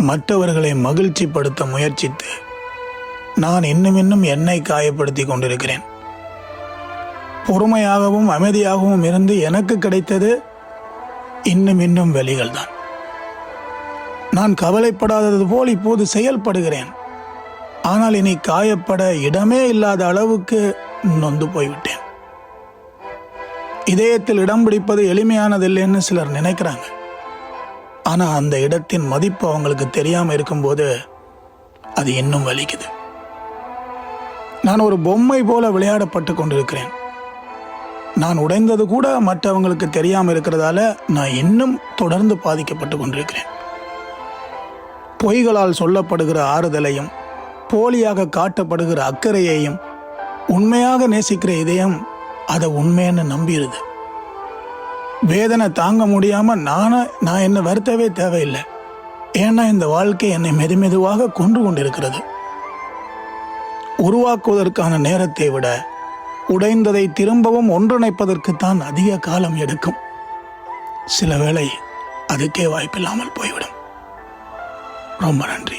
மற்றவர்களை மகிழ்ச்சிப்படுத்த முயற்சித்து நான் இன்னும் என்னை காயப்படுத்தி கொண்டிருக்கிறேன். பொறுமையாகவும் அமைதியாகவும் இருந்து எனக்கு கிடைத்தது இன்னும் வலிகள் தான். நான் கவலைப்படாதது போல் இப்போது செயல்படுகிறேன். ஆனால் இனி காயப்பட இடமே இல்லாத அளவுக்கு நொந்து போய்விட்டேன். இதயத்தில் இடம் பிடிப்பது எளிமையானதில்லைன்னு சிலர் நினைக்கிறாங்க. ஆனா அந்த இடத்தின் மதிப்பு அவங்களுக்கு தெரியாம இருக்கும்போது அது இன்னும் வலிக்குது. நான் ஒரு பொம்மை போல விளையாடப்பட்டு கொண்டிருக்கிறேன். நான் உடைந்தது கூட மற்றவங்களுக்கு தெரியாம இருக்கிறதால நான் இன்னும் தொடர்ந்து பாதிக்கப்பட்டு கொண்டிருக்கிறேன். பொய்களால் சொல்லப்படுகிற ஆறுதலையும் போலியாக காட்டப்படுகிற அக்கறையையும் உண்மையாக நேசிக்கிற இதயம் அதை உண்மைன்னு நம்பிடுது. வேதனை தாங்க முடியாம நான் என்ன வருத்தவே தேவையில்லை. ஏன்னா இந்த வாழ்க்கை என்னை மெதுமெதுவாக கொன்று கொண்டிருக்கிறது. உருவாக்குவதற்கான நேரத்தை விட உடைந்ததை திரும்பவும் ஒன்றிணைப்பதற்குத்தான் அதிக காலம் எடுக்கும். சில வேளை அதுக்கே வாய்ப்பில்லாமல் போய்விடும். ரொம்ப நன்றி.